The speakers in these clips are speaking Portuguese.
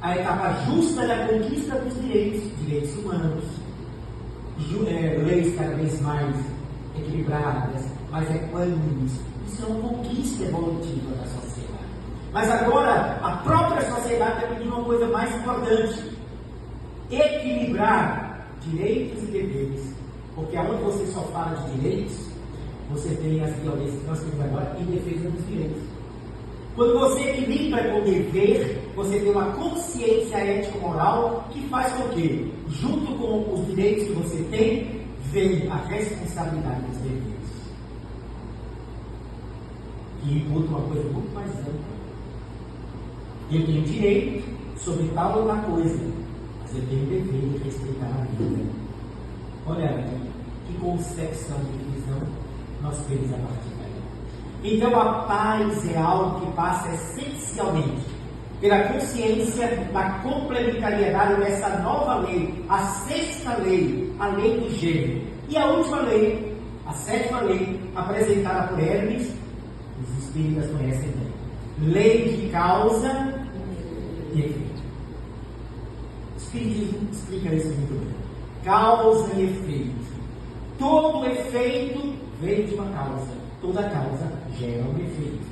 a etapa justa da conquista dos direitos humanos, leis cada vez mais equilibradas, mais equânimes. Isso é uma conquista evolutiva da sociedade. Mas agora, a própria sociedade está pedindo uma coisa mais importante: equilibrar direitos e deveres. Porque aonde você só fala de direitos, você tem as violências que nós temos agora em defesa dos direitos. Quando você equilibra com o dever, você tem uma consciência ético-moral que faz com que, junto com os direitos que você tem, vem a responsabilidade dos deveres. E imputa uma coisa muito mais ampla. Eu tenho direito sobre tal ou tal coisa, mas eu tenho o dever de respeitar a vida. Olha, que concepção de visão nós temos a partir daí. Então a paz é algo que passa essencialmente pela consciência da complementariedade dessa nova lei, a sexta lei, a lei do gênero. E a última lei, a sétima lei, apresentada por Hermes, os espíritas conhecem bem. Lei de causa e efeito. O Espiritismo explica isso muito bem. Causa e efeito. Todo efeito vem de uma causa. Toda causa gera um efeito.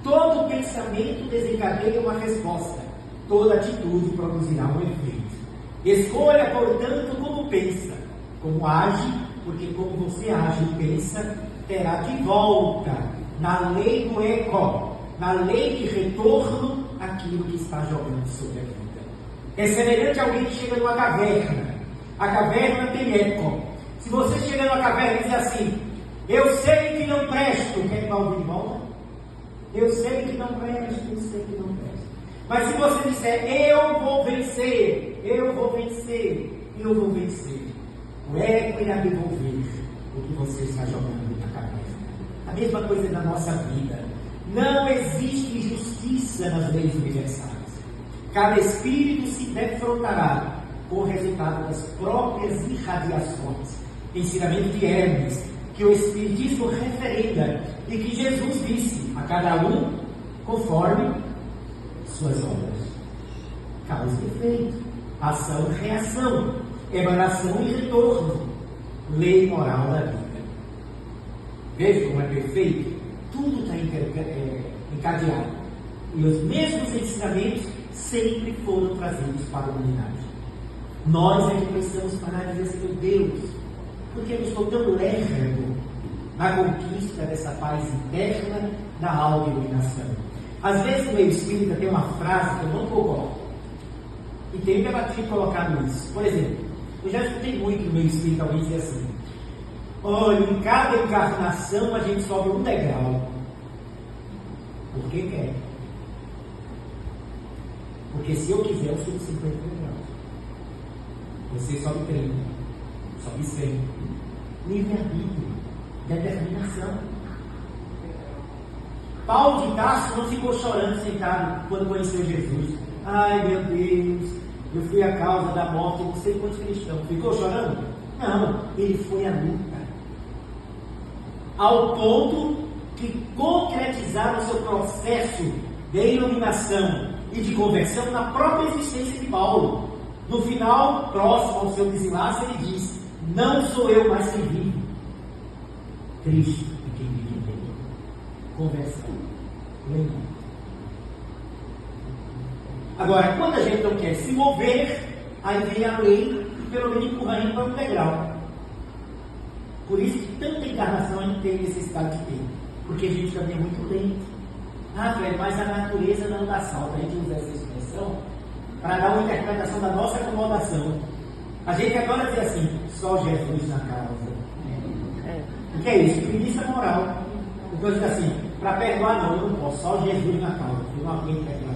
Todo pensamento desencadeia uma resposta. Toda atitude produzirá um efeito. Escolha, portanto, como pensa, como age, porque como você age e pensa, terá de volta, na lei do eco, na lei de retorno, aquilo que está jogando sobre a vida. É semelhante a alguém que chega numa caverna. A caverna tem eco. Se você chega numa caverna e diz assim: eu sei que não presto, quem vai ouvir de volta? Eu sei que não presto, eu sei que não presto. Mas se você disser: eu vou vencer, eu vou vencer, eu vou vencer, o eco irá devolver o que você está jogando na caverna. A mesma coisa na nossa vida. Não existe justiça nas leis universais. Cada espírito se defrontará com o resultado das próprias irradiações. Ensinamento de Hermes, que o Espiritismo referenda e que Jesus disse: a cada um conforme suas obras. Causa e efeito, ação e reação, emanação e retorno, lei moral da vida. Veja como é perfeito, tudo está encadeado. E os mesmos ensinamentos sempre foram trazidos para a humanidade. Nós é que precisamos parar e dizer assim: meu Deus, por que eu estou tão lerdo na conquista dessa paz interna da auto-iluminação? Às vezes o meio espírita tem uma frase que eu não concordo, e tenho debatido colocado isso. Por exemplo, eu já escutei muito no meio espírita alguém dizer assim: olha, em cada encarnação a gente sobe um degrau. Por que quer? Porque se eu quiser, eu subo 50 degraus. Você sobe 30, sobe 100. Livre-arbítrio, determinação. Paulo de Tarso não ficou chorando sentado quando conheceu Jesus. Ai meu Deus, eu fui a causa da morte de não sei quantos cristãos. Ficou chorando? Não, ele foi à luta. Ao ponto que concretizaram o seu processo de iluminação e de conversão na própria existência de Paulo. No final, próximo ao seu desenlace, ele diz: não sou eu mais quem vive, Cristo é quem vive em mim. Conversão. Lembra? Agora, quando a gente não quer se mover, aí vem a lei que pelo menos empurra a gente para um degrau. Por isso que tanta encarnação a gente tem necessidade de ter, porque a gente também é muito lento. Ah, velho, mas a natureza não dá salto. A gente usa essa expressão para dar uma interpretação da nossa acomodação. A gente adora dizer assim: só Jesus na causa. O que é isso? Preguiça moral. Então diz assim: para perdoar não, eu não posso, só Jesus na causa. Eu não aguento perdoar.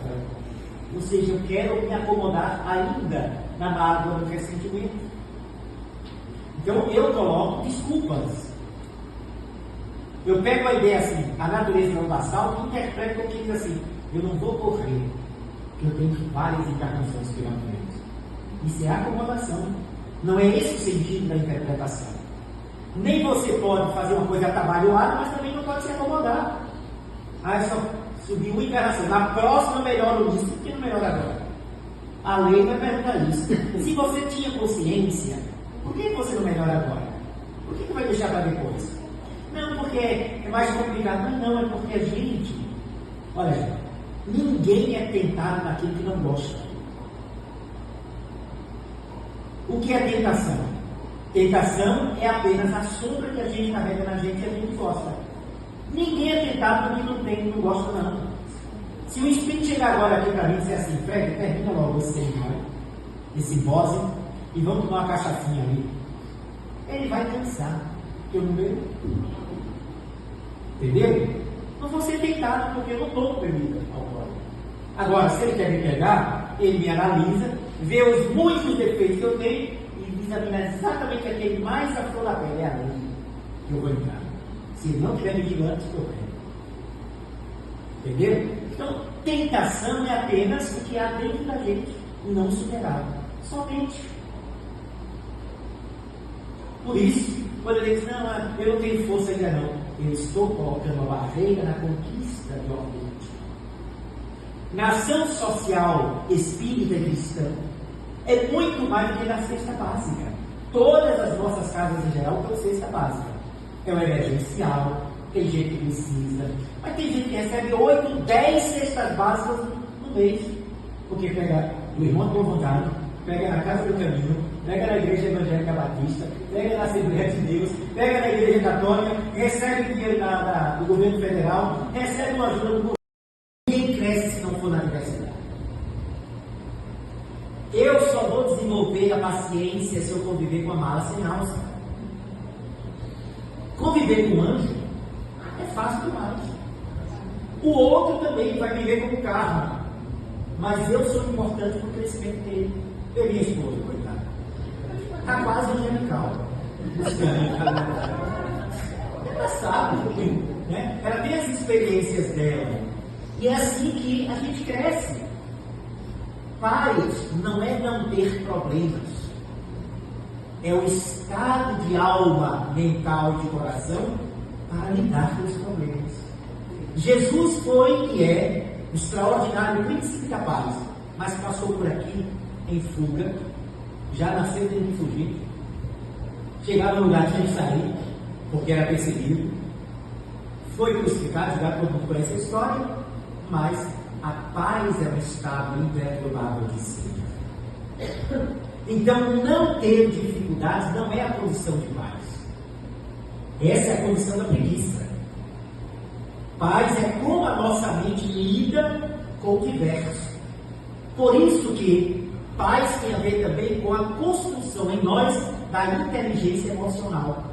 Ou seja, eu quero me acomodar ainda na mágoa do ressentimento. Então eu coloco desculpas. Eu pego a ideia assim: a natureza não dá salto, e interpreto o que diz assim: eu não vou correr, porque eu tenho várias encarnações pela frente. Isso é acomodação. Não é esse o sentido da interpretação. Nem você pode fazer uma coisa atabalhoada, mas também não pode se acomodar. Ah, é só subir uma encarnação. Na próxima melhora isso, porque não melhora agora. A lei vai perguntar isso. Se você tinha consciência, por que você não melhora agora? Por que vai deixar para depois? Não, porque é mais complicado. Mas não, é porque a gente... Olha, ninguém é tentado naquilo que não gosta. O que é tentação? Tentação é apenas a sombra que a gente carrega na gente e a gente gosta. Ninguém é tentado porque não tem, não gosta não. Se o Espírito chegar agora aqui para mim e dizer assim, Fred, termina logo esse boss e vamos tomar uma cachaçinha ali. Ele vai cansar, porque eu não bebo. Entendeu? Não vou ser tentado porque eu não tomo bebida alcoólica. Agora, se ele quer me pegar, ele me analisa, vê os muitos defeitos que eu tenho e examina exatamente aquele mais à flor da pele, é a lei que eu vou entrar. Se ele não tiver vigilante, eu pego. Entendeu? Então, tentação é apenas o que há dentro da gente, não superado. Somente. Por isso, quando ele diz, não, eu não tenho força ainda não, eu estou colocando uma barreira na conquista de ordem. Na ação social espírita e cristã, é muito mais do que na cesta básica. Todas as nossas casas em geral têm cesta básica. É o emergencial, tem gente que precisa, mas tem gente que recebe 8, 10 cestas básicas no mês, porque pega do irmão de boa vontade, pega na Casa do Caminho, pega na Igreja Evangélica Batista, pega na Assembleia de Deus, pega na Igreja Católica, recebe dinheiro do governo federal, recebe uma ajuda do governo. Ninguém cresce se não for na universidade. Eu só vou desenvolver a paciência se eu conviver com a mala sem alça. Conviver com um anjo é fácil demais. O outro também vai viver com um carro, mas eu sou importante para o crescimento dele. Eu minha esposa, coitada, está quase angelical. Ela sabe, né? Ela tem as experiências dela. E é assim que a gente cresce. Paz não é não ter problemas. É o estado de alma, mental e de coração para lidar com os problemas. Jesus foi e é o extraordinário príncipe da paz, mas passou por aqui em fuga, já nasceu tendo que fugir. Chegava no lugar tinha que sair, porque era perseguido. Foi crucificado, já todo mundo conhece a história, mas a paz é um estado imperturbável de ser. Então, não ter dificuldades não é a condição de paz. Essa é a condição da preguiça. Paz é como a nossa mente lida com o diverso. Por isso que paz tem a ver também com a construção em nós da inteligência emocional.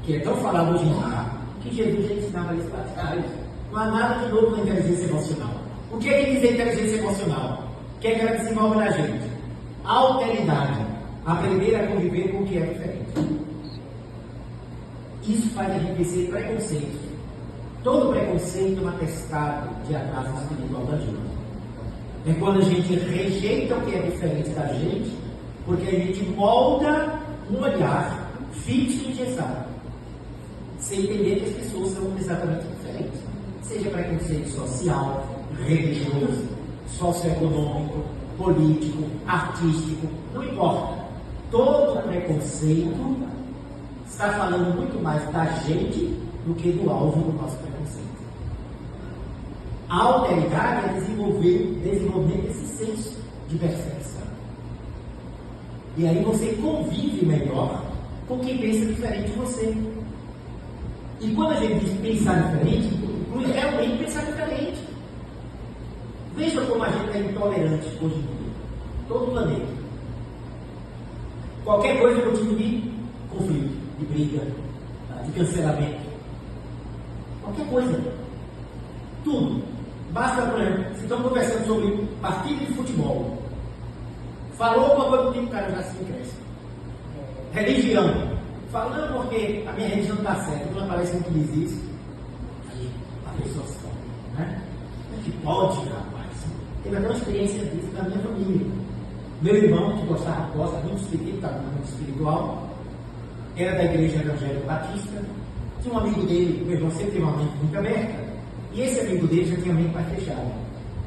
Que é tão falado hoje em dia, que Jesus já ensinava isso para trás. Não há nada de novo na inteligência emocional. O que é que diz a inteligência emocional? O que é que ela desenvolve na gente? Alteridade. Aprender a conviver com o que é diferente. Isso faz a gente vencer preconceito. Todo preconceito é um atestado de atraso espiritual da gente. É quando a gente rejeita o que é diferente da gente, porque a gente molda um olhar fixo e engessado, sem entender que as pessoas são exatamente diferentes. Seja preconceito social, religioso, socioeconômico, político, artístico, não importa. Todo preconceito está falando muito mais da gente do que do alvo do nosso preconceito. A alteridade é desenvolver esse senso de percepção. E aí você convive melhor com quem pensa diferente de você. E quando a gente diz pensar diferente, inclui realmente pensar diferente. Veja como a gente é intolerante hoje em dia. Todo o planeta. Qualquer coisa é motivo de conflito, de briga, de cancelamento. Qualquer coisa. Tudo. Basta, por exemplo, se estamos conversando sobre partida de futebol. Falou uma coisa do tipo, cara, já se cresce. Religião. Falando porque a minha religião não está certa, quando aparece um que diz isso, aí a pessoa sofre, né? Que pode, rapaz. Teve até uma experiência disso na minha família. Meu irmão, que gosta muito espiritual, era da Igreja Evangélica Batista. Tinha um amigo dele, meu irmão sempre teve uma mente muito aberta, e esse amigo dele já tinha a mente mais fechada.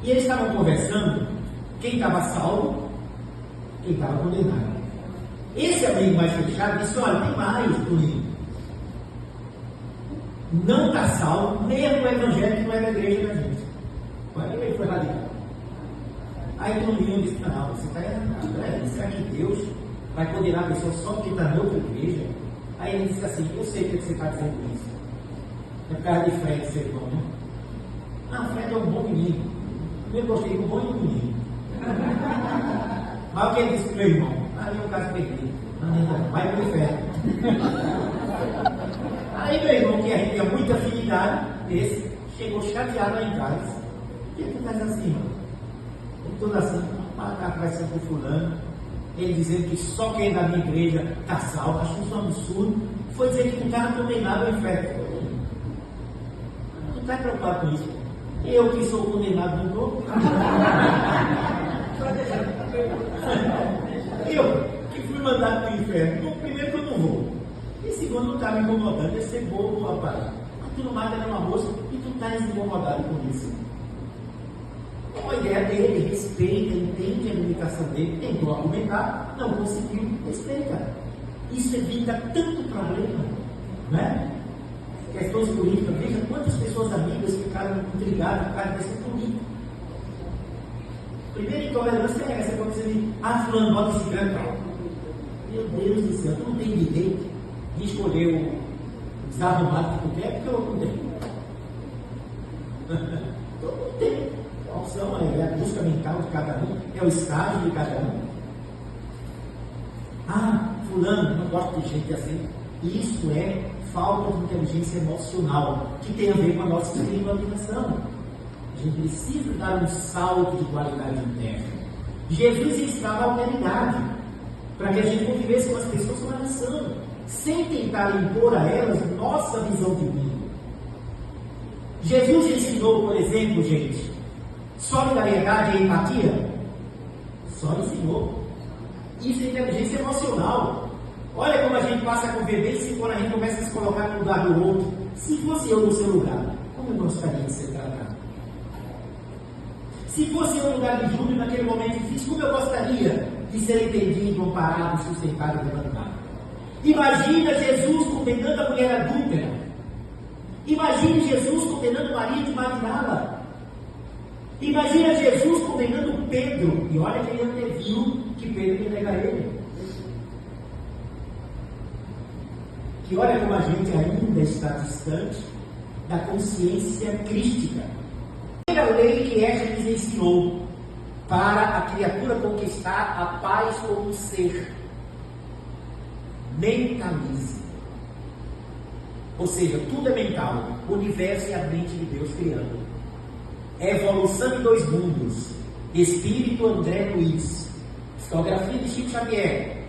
E eles estavam conversando quem estava salvo, quem estava condenado. Esse amigo mais fechado disse: olha, tem mais, Toninho. Não está salvo, mesmo o evangelho que não é da igreja da gente. Olha, ele foi radical. Aí Toninho disse: não, você está errado. Será que Deus vai condenar a pessoa só porque está na outra igreja? Aí ele disse assim: eu sei o que você está dizendo isso. É por causa de Fred, seu irmão, né? Não, Fred é um bom menino. Eu gostei do bom e do menino. Mas o que ele disse para o meu irmão? Ali é um caso perdido. Vai para o inferno. Aí meu irmão, que a gente tinha muita afinidade, esse chegou chateado lá em casa. O que tu faz assim, mano? Eu estou assim, para conversando com fulano. Ele dizendo que só quem é da minha igreja está salvo. Acho que isso é um absurdo. Foi dizer que não estava condenado ao inferno. Não está preocupado com isso. Eu que sou condenado no novo. Eu que fui mandado para o inferno. Bom, primeiro que eu não vou. E segundo, não está me incomodando. Ia ser bobo, rapaz. Mas tu não mata nenhuma moça e tu estás incomodado com isso. É uma ideia dele, respeita, entende a limitação dele, tentou argumentar, não conseguiu, respeita. Isso evita tanto problema, né? Questões políticas, veja quantas pessoas amigas ficaram intrigadas por causa desse político. Primeira intolerância é essa, quando você diz, fulano, bota esse grande tal. Meu Deus do céu, tu não tem direito de escolher o desarrumado que tu quer, porque eu não tenho. Eu não tenho. A opção é a busca mental de cada um, é o estágio de cada um. Fulano, não gosto de gente assim. Isso é falta de inteligência emocional, que tem a ver com a nossa espiritualização. A gente precisa dar um salto de qualidade interna. Jesus ensinava a alteridade, para que a gente convivesse com as pessoas com oração, sem tentar impor a elas nossa visão divina. Jesus ensinou, por exemplo, gente, solidariedade e empatia? Só ensinou. Isso é inteligência emocional. Olha como a gente passa a conviver se quando a gente começa a se colocar no lugar do outro. Se fosse eu no seu lugar, como eu gostaria de ser tratado? Se fosse eu no lugar de Júlio naquele momento difícil, como eu gostaria de ser entendido, amparado, sustentado e levantado? Imagina Jesus condenando a mulher adúltera. Imagine Jesus condenando Maria de Magdala. Imagina Jesus condenando Pedro, e olha que ele anteviu que Pedro ia negar ele. Que olha como a gente ainda está distante da consciência crística. A primeira lei que Hércules ensinou para a criatura conquistar a paz como ser: mentalize. Ou seja, tudo é mental. O universo é a mente de Deus criando. Evolução em dois mundos. Espírito André Luiz. Psicografia de Chico Xavier.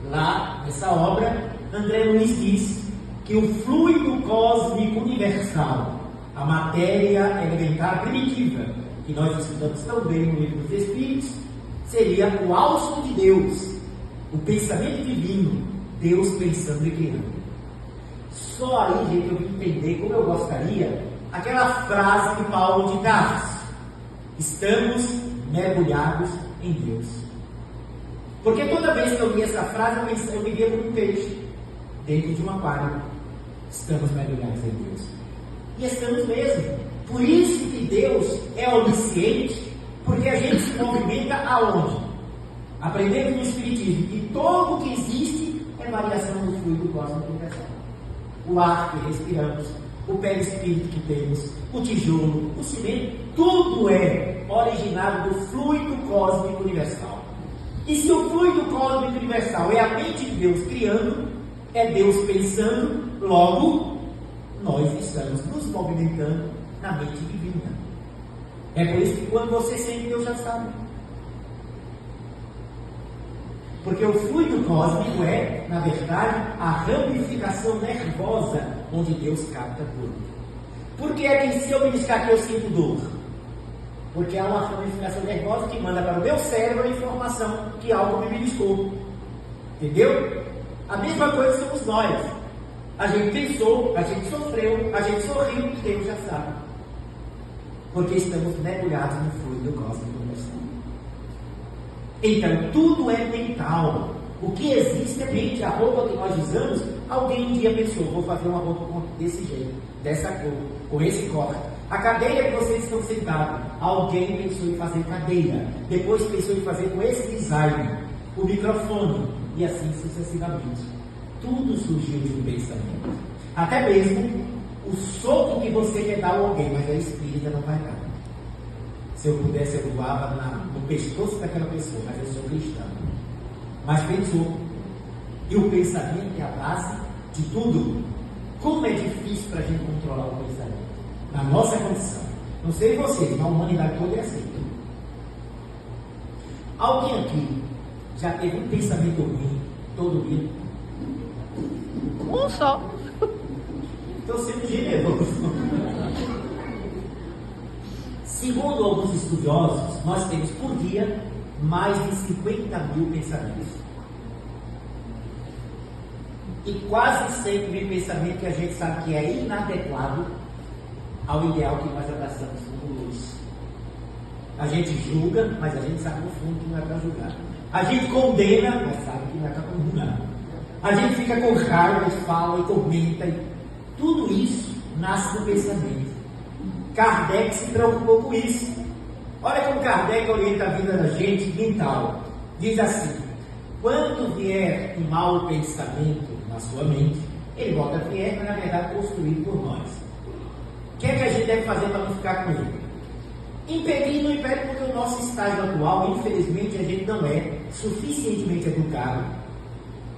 Lá, nessa obra, André Luiz diz que o fluido cósmico universal, a matéria elementar primitiva, que nós estudamos tão bem no livro dos Espíritos, seria o hálito de Deus, o pensamento divino, Deus pensando e criando. Só aí, gente, eu vim entender como eu gostaria aquela frase de Paulo de Tarso: estamos mergulhados em Deus. Porque toda vez que eu li essa frase, eu me via como um peixe dentro de um aquário. Estamos mergulhados em Deus. E estamos mesmo. Por isso que Deus é onisciente, porque a gente se movimenta aonde? Aprendendo no Espiritismo que tudo que existe é variação do fluido cósmico universal. O ar que respiramos, o perispírito que temos, o tijolo, o cimento, tudo é originado do fluido cósmico universal. E se o fluido cósmico universal é a mente de Deus criando, é Deus pensando, logo nós estamos nos movimentando na mente divina. É por isso que quando você sente, Deus já sabe. Porque o fluido cósmico é, na verdade, a ramificação nervosa onde Deus capta tudo. Por que é que se eu beliscar aqui eu sinto dor? Porque há uma ramificação nervosa que manda para o meu cérebro a informação que algo me beliscou. Entendeu? A mesma coisa somos nós. A gente pensou, a gente sofreu, a gente sorriu, Deus já sabe. Porque estamos mergulhados no fluido cósmico universal. Então, tudo é mental. O que existe é mente. A roupa que nós usamos, alguém um dia pensou, vou fazer uma roupa desse jeito, dessa cor, com esse corte. A cadeira que vocês estão sentados, alguém pensou em fazer cadeira. Depois pensou em fazer com esse design, o microfone, e assim sucessivamente. Tudo surgiu de um pensamento. Até mesmo o soco que você quer dar a alguém, mas a espírita não vai dar. Se eu pudesse, eu voava no pescoço daquela pessoa, mas eu sou cristão. Mas pensou. E o pensamento é a base de tudo. Como é difícil para a gente controlar o pensamento? Na nossa condição. Não sei vocês, na humanidade toda é assim. Alguém aqui já teve um pensamento ruim todo dia? Um só. Estou sendo generoso. Segundo alguns estudiosos, nós temos por dia mais de 50 mil pensamentos. E quase sempre vem pensamento que a gente sabe que é inadequado ao ideal que nós abraçamos como luz. A gente julga, mas a gente sabe no fundo que não é para julgar. A gente condena, mas sabe que não é para condenar. A gente fica com raiva e fala e comenta. Tudo isso nasce do pensamento. Kardec se preocupou com isso. Olha como Kardec orienta a vida da gente mental. Diz assim: quando vier um mau pensamento na sua mente, ele volta a vier, mas na verdade construído por nós. O que é que a gente deve fazer para não ficar com ele? Impedir não impede, porque o nosso estágio atual, infelizmente, a gente não é suficientemente educado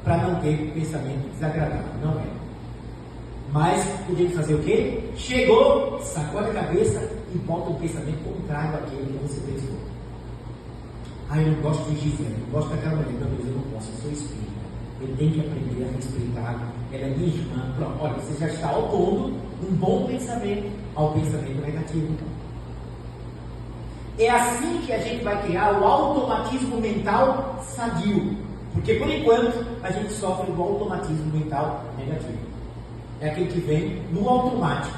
para não ter pensamento desagradável. Não é. Mas podemos fazer o quê? Chegou, sacode a cabeça e bota um pensamento contrário àquele que você pensou. Ah, eu não gosto de Gisele, eu não gosto daquela mulher. Meu Deus, eu não posso, eu sou espírita. Eu tenho que aprender a respeitar. Ela é minha irmã. Pronto, olha, você já está opondo um bom pensamento ao pensamento negativo. É assim que a gente vai criar o automatismo mental sadio. Porque por enquanto a gente sofre do automatismo mental negativo. É aquele que vem no automático.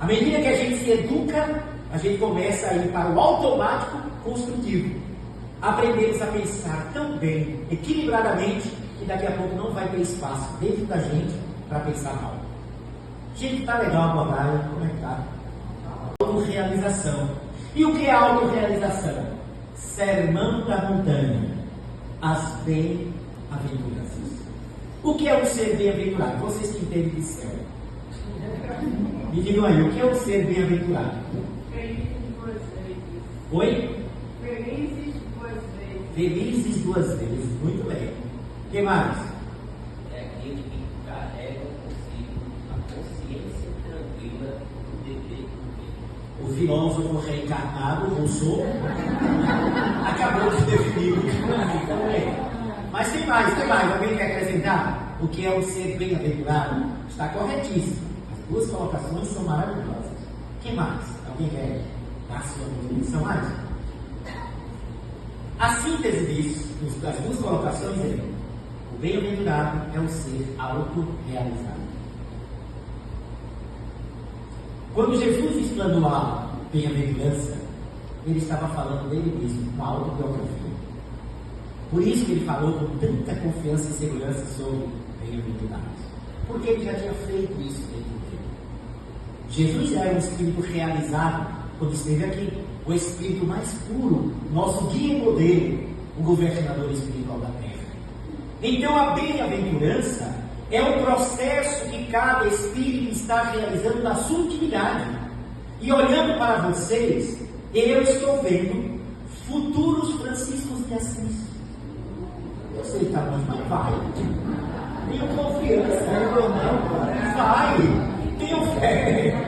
À medida que a gente se educa, a gente começa a ir para o automático construtivo. Aprendemos a pensar tão bem, equilibradamente, que daqui a pouco não vai ter espaço dentro da gente para pensar mal. Gente, tá legal a abordagem, como é que tá? Autorrealização. E o que é autorrealização? Sermão da montanha. As bem-aventuranças. O que é um ser bem-aventurado? Vocês que entendem de céu. Me digam aí, o que é um ser bem-aventurado? Felizes duas vezes. Oi? Felizes duas vezes. Felizes duas vezes. Muito bem. O que mais? É aquele que carrega consigo a consciência tranquila do dever cumprido. O filósofo reencarnado, Rousseau, acabou de definir o. Mas tem mais, tem mais. Alguém quer acrescentar? O que é o ser bem-aventurado? Está corretíssimo. As duas colocações são maravilhosas. O que mais? Alguém quer dar a sua definição mais? A síntese disso, das duas colocações é: o bem-aventurado é um ser autorrealizado. Quando Jesus explanou a bem-aventurança, ele estava falando dele mesmo, uma autobiografia. Por isso que ele falou com tanta confiança e segurança sobre bem-aventurados. Porque ele já tinha feito isso dentro dele. Jesus já era um espírito realizado quando esteve aqui. O espírito mais puro, nosso guia e modelo, o governador espiritual da terra. Então a bem-aventurança é um processo que cada espírito está realizando na sua intimidade. E olhando para vocês, eu estou vendo futuros franciscos de Assis. Eu sei que está bom, mas vai. Tenho confiança, eu não. Vai. Tenho fé.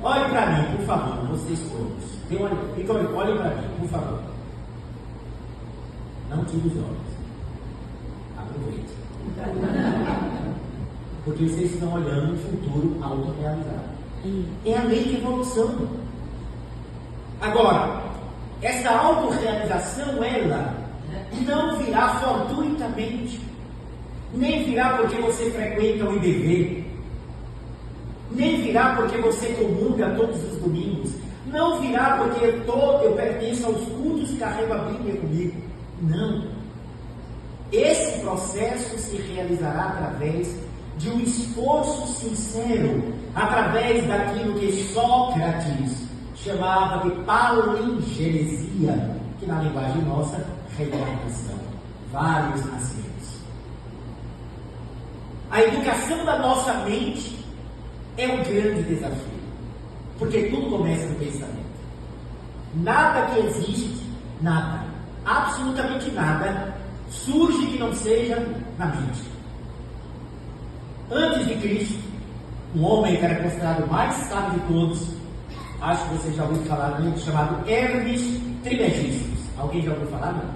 Olhe para mim, por favor, vocês todos. Olhem para mim, por favor. Não tire os olhos. Aproveite. Porque vocês estão olhando um futuro autorrealizado. É a lei de evolução. Agora, essa autorrealização, ela não virá fortuitamente, nem virá porque você frequenta o IBV, nem virá porque você comunga todos os domingos. Não virá porque eu pertenço aos cultos e carrego a Bíblia comigo. Não. Esse processo se realizará através de um esforço sincero, através daquilo que Sócrates chamava de palingenesia, que na linguagem nossa, reencarnação, vários nascimentos. A educação da nossa mente é um grande desafio, porque tudo começa no pensamento. Nada que existe, nada, absolutamente nada, surge que não seja na mente. Antes de Cristo, um homem que era considerado o mais sábio de todos, acho que você já ouviu falar dele, chamado Hermes Trismegistus. Alguém já ouviu falar? Não?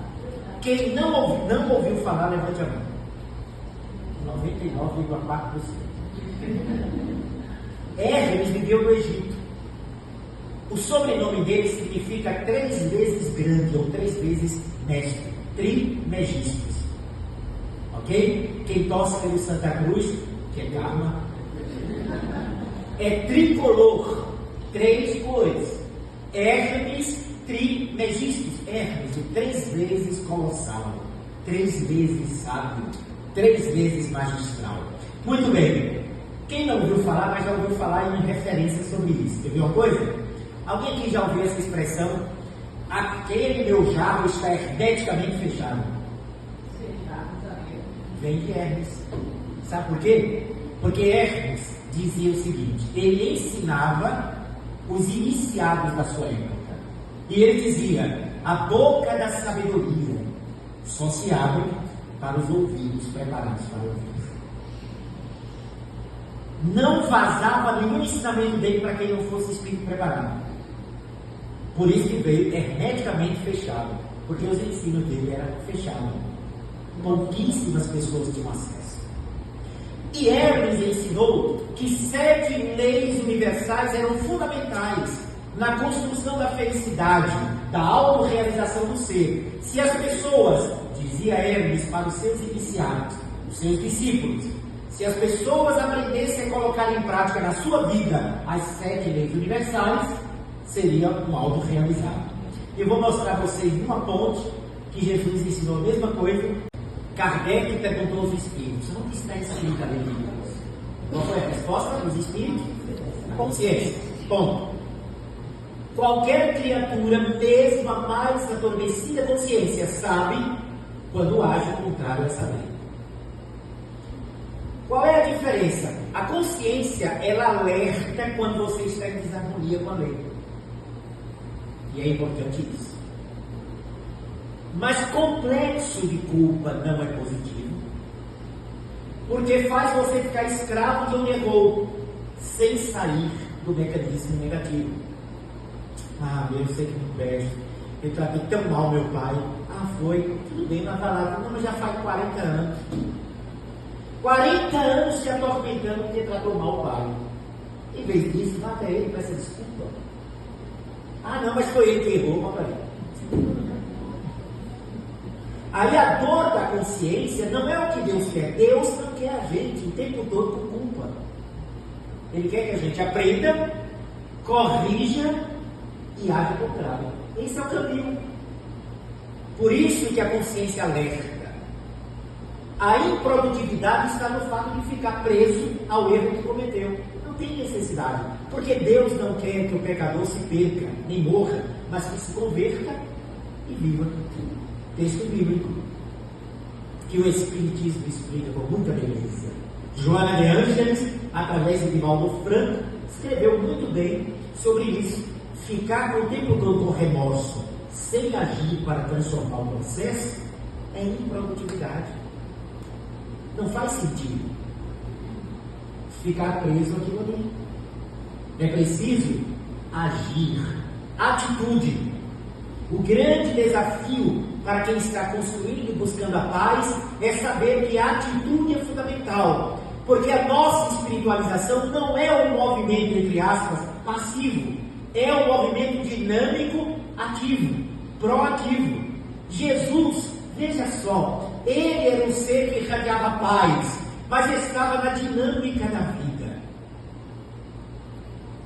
Quem não ouviu falar, levante a mão. 99,4%. Hermes viveu no Egito. O sobrenome dele significa 3 vezes grande, ou 3 vezes mestre. Trismegistus. Ok? Quem torce pelo Santa Cruz, que é karma, é tricolor. 3 cores. Hermes Trismegistus. Hermes, o 3 vezes colossal, 3 vezes sábio, 3 vezes magistral. Muito bem. Quem não ouviu falar, mas já ouviu falar em referência sobre isso. Quer ver uma coisa? Alguém aqui já ouviu essa expressão? Aquele meu jarro está hermeticamente fechado. Vem de Hermes. Sabe por quê? Porque Hermes dizia o seguinte: ele ensinava os iniciados da sua época. E ele dizia: a boca da sabedoria só se abre para os ouvidos preparados para ouvir. Não vazava nenhum ensinamento dele para quem não fosse espírito preparado. Por isso que veio hermeticamente fechado, porque os ensinos dele eram fechados. Pouquíssimas pessoas tinham acesso. E Hermes ensinou que 7 leis universais eram fundamentais na construção da felicidade, da autorrealização do ser. Se as pessoas, dizia Hermes para os seus iniciados, os seus discípulos, se as pessoas aprendessem a colocar em prática na sua vida as 7 leis universais, seria um autorrealizado. Eu vou mostrar a vocês numa ponte que Jesus ensinou a mesma coisa. Kardec perguntou aos espíritos: onde está escrito a lei de Deus? Qual foi a resposta dos espíritos? Consciência. Ponto. Qualquer criatura, mesmo a mais adormecida consciência, sabe quando age contrário a essa lei. Qual é a diferença? A consciência, ela alerta quando você está em desarmonia com a lei. E é importante isso. Mas complexo de culpa não é positivo, porque faz você ficar escravo de onde errou, sem sair do mecanismo negativo. Ah, eu sei que não presta, eu tratei tão mal meu pai. Ah, foi, tudo bem, mas vai lá, não, mas já faz 40 anos. 40 anos te atormentando porque tratou mal o pai. Em vez disso, mata ele, peça desculpa. Ah, não, mas foi ele que errou, mata ele. Aí a dor da consciência não é o que Deus quer. Deus não quer a gente o tempo todo com culpa. Ele quer que a gente aprenda, corrija e haja ao contrário. Esse é o caminho. Por isso que a consciência alerta. A improdutividade está no fato de ficar preso ao erro que cometeu. Não tem necessidade. Porque Deus não quer que o pecador se perca, nem morra, mas que se converta e viva. Texto bíblico que o Espiritismo explica com muita beleza. Joana de Ângeles, através de Divaldo Franco, escreveu muito bem sobre isso. Ficar o tempo todo com remorso, sem agir para transformar o processo, é improdutividade. Não faz sentido ficar preso aquilo ali. É preciso agir. Atitude. O grande desafio para quem está construindo e buscando a paz é saber que a atitude é fundamental, porque a nossa espiritualização não é um movimento, entre aspas, passivo, é um movimento dinâmico, ativo, proativo. Jesus, veja só, ele era um ser que irradiava paz, mas estava na dinâmica da vida.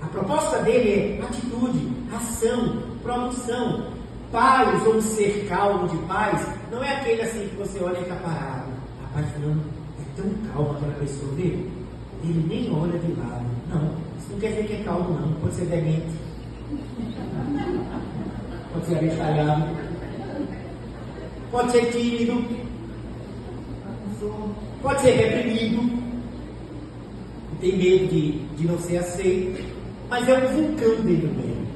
A proposta dele é atitude. ação, produção. Paz, ou um ser calmo de paz, não é aquele assim que você olha e está parado. Rapaz, fulano é tão calmo aquela pessoa dele, ele nem olha de lado. Não, isso não quer dizer que é calmo, não. Pode ser demente, pode ser abestalhado, pode ser tímido, pode ser reprimido, tem medo de não ser aceito, mas é um vulcão dentro dele,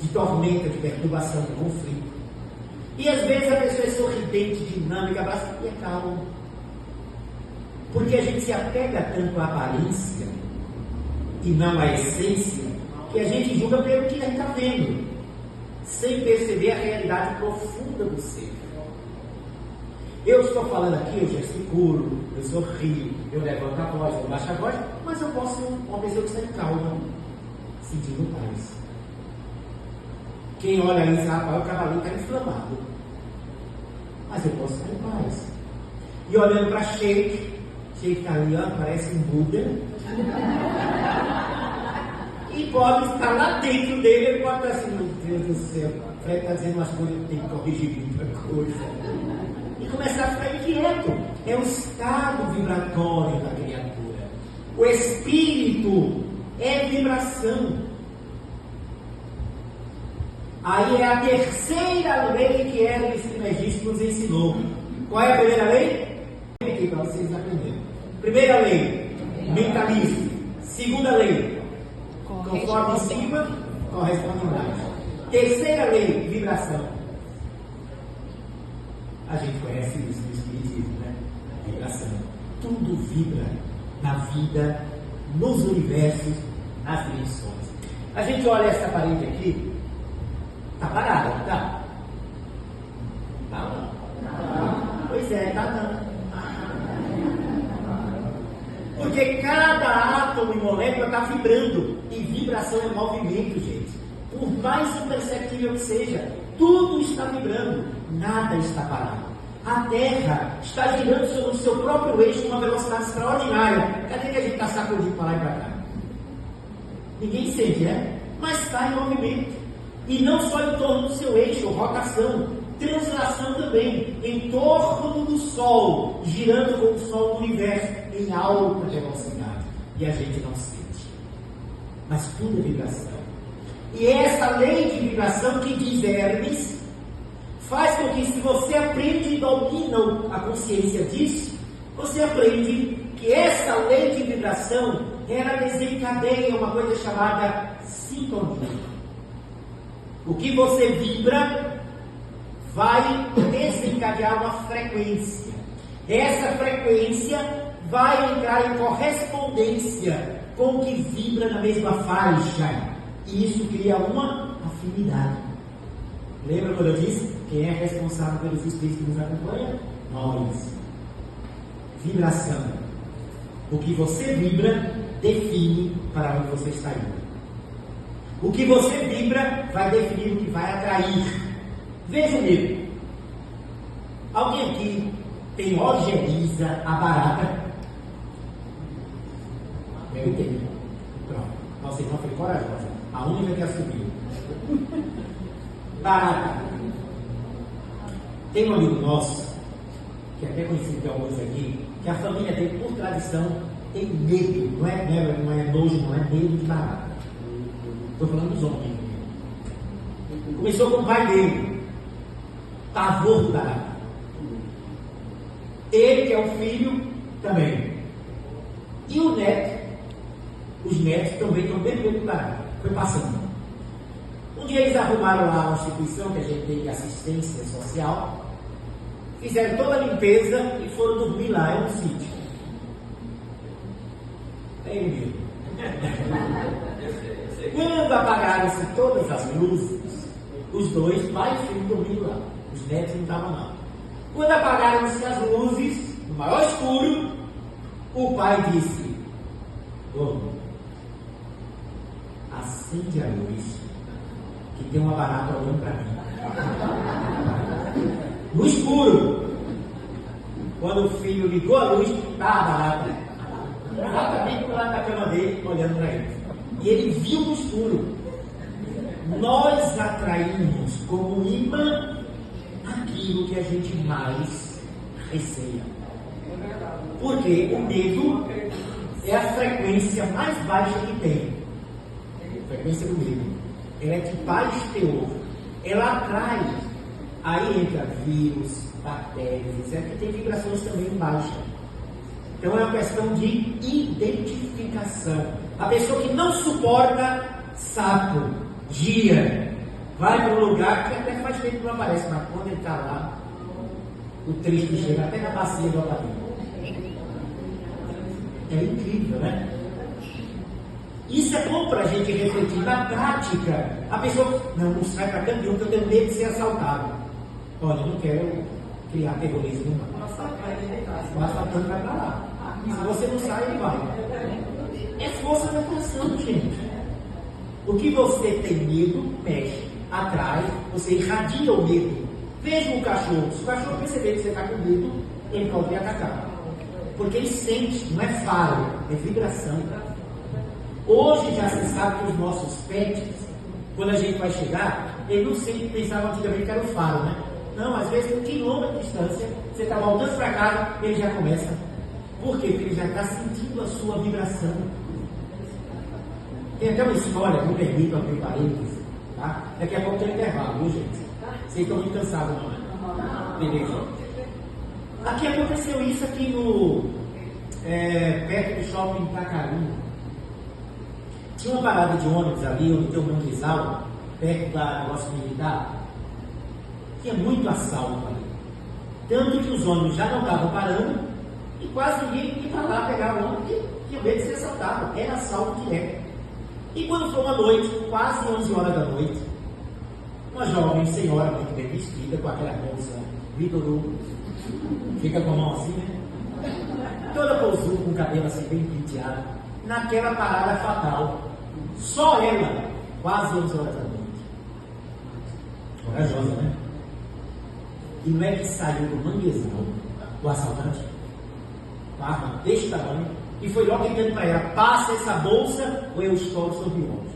de tormenta, de perturbação, de conflito. E às vezes a pessoa é sorridente, dinâmica, bastante é calma. Porque a gente se apega tanto à aparência e não à essência, que a gente julga pelo que a gente está vendo, sem perceber a realidade profunda do ser. Eu estou falando aqui, eu gesticulo, eu sorrio, eu levanto a voz, eu baixo a voz, mas eu posso ser uma pessoa que está calma, sentindo paz. Quem olha isso, rapaz, o cavalinho está inflamado. Mas eu posso estar em paz. E olhando para Sheik está ali, ó, parece um Buda. E pode estar lá dentro dele, ele pode estar assim, meu Deus do céu, o Fred está dizendo umas coisas que tem que corrigir muita coisa. E começar a ficar inquieto. É o estado vibratório da criatura. O espírito é vibração. Aí é a terceira lei que Hermes Trismegisto nos ensinou. Qual é a primeira lei? Aqui para vocês aprenderem. Primeira lei, mentalismo. Segunda lei, conforme em cima, corresponde embaixo. Terceira lei, vibração. A gente conhece isso no espiritismo, né? Vibração. Tudo vibra na vida, nos universos, nas dimensões. A gente olha essa parede aqui, está parada, não está? Tá não? Pois é, tá não. Porque cada átomo e molécula está vibrando. E vibração é movimento, gente. Por mais imperceptível que seja, tudo está vibrando. Nada está parado. A Terra está girando sobre o seu próprio eixo com uma velocidade extraordinária. Cadê que a gente está sacudindo para lá e para cá? Ninguém sente, né? Mas está em movimento. E não só em torno do seu eixo, rotação, translação também, em torno do Sol, girando com o Sol do universo em alta velocidade. E a gente não sente. Mas tudo é vibração. E é essa lei de vibração que diz Hermes, faz com que, se você aprende e domina a consciência disso, você aprende que essa lei de vibração, ela desencadeia uma coisa chamada sintonia. O que você vibra vai desencadear uma frequência. Essa frequência vai entrar em correspondência com o que vibra na mesma faixa. E isso cria uma afinidade. Lembra quando eu disse? Quem é responsável pelos espíritos que nos acompanham? Nós. Vibração. O que você vibra define para onde você está indo. O que você vibra vai definir o que vai atrair. Veja comigo. Alguém aqui tem ojeriza a barata? Eu entendo. Pronto. Nossa irmã foi corajosa. A única que assumiu. Barata. Tem um amigo nosso, que é até conhecido de alguns aqui, que a família dele, por tradição, tem medo. Não é nojo, não é medo de barata. Estou falando dos homens. Começou com o pai dele. Pavor do barata. Ele, que é o filho, também. E o neto, os netos também estão bem medo do barata. Foi passando. Um dia eles arrumaram lá uma instituição que a gente tem de assistência social, fizeram toda a limpeza e foram dormir lá, é um sítio. É ele mesmo. Quando apagaram-se todas as luzes, os dois, pai e filho, dormindo lá. Os netos não estavam não. Quando apagaram-se as luzes, no maior escuro, o pai disse: "Dono, acende a luz, que tem uma barata olhando para mim." No escuro. Quando o filho ligou a luz, estava a barata exatamente do lado da cama dele, olhando para ele. E ele viu no escuro. nós atraímos como imã aquilo que a gente mais receia. Porque o medo é a frequência mais baixa que tem. A frequência do medo. Ela é de baixo teor. Ela atrai. Aí entra vírus, bactérias, etc. Que tem vibrações também baixas. Então é uma questão de identificação. A pessoa que não suporta sapo, dia, vai para um lugar que até faz tempo que não aparece, mas quando ele está lá, o triste chega até na bacia do aparelho. É incrível, né? Isso é bom para a gente refletir. Na prática, a pessoa não sai para canto nenhum, porque eu tenho medo de ser assaltado. Olha, eu não quero criar terrorismo, não. O assaltante vai para lá. Se você não sai, ele vai. É força da atração, gente. O que você tem medo, mexe, atrai, você irradia o medo. Veja o cachorro. Se o cachorro perceber que você está com medo, ele pode atacar. Porque ele sente, não é faro, é vibração. Hoje já se sabe que os nossos pets, quando a gente vai chegar, ele não sempre pensava antigamente que era o faro, né? Não, às vezes, 1 quilômetro de distância, você está voltando para casa, ele já começa. Por quê? Porque ele já está sentindo a sua vibração. Tem até uma história, me permitam abrir parênteses, tá? Daqui a pouco tem intervalo, viu, gente? Vocês estão muito cansados, não é? Beleza. Aqui aconteceu isso aqui no perto do shopping Itacaru. Tinha uma parada de ônibus ali, onde tem o manguezal, perto da nossa militar. Tinha muito assalto ali. Tanto que os ônibus já não estavam parando e quase ninguém ia para lá pegar o ônibus e tinha medo de ser assaltado. Era assalto direto. E quando foi uma noite, quase 11 horas da noite, uma jovem senhora muito bem vestida, com aquela bolsa Vitor Hugo, fica com a mão assim, né? Toda pousuda, com o cabelo assim bem penteado, naquela parada fatal. Só ela, quase 11 horas da noite. Corajosa, né? E não é que saiu do manguezal, o assaltante, com a arma deste tamanho, e foi logo gritando para ela: passa essa bolsa ou eu estouro sobre o ombro.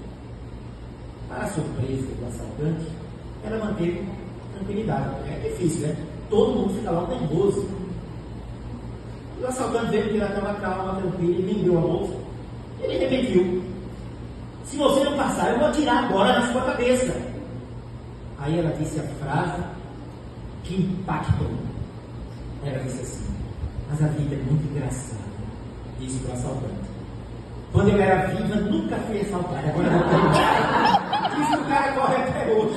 Para a surpresa do assaltante, ela manteve tranquilidade. É difícil, né? Todo mundo fica logo nervoso. E o assaltante veio que ela estava calma, tranquila, nem deu a bolsa. Ele repetiu: se você não passar, eu vou atirar agora na sua cabeça. Aí ela disse a frase que impactou. Ela disse assim: mas a vida é muito engraçada. Disse para o assaltante: quando eu era viva, nunca fui assaltado. Agora eu vou ter. Isso o cara corre até hoje.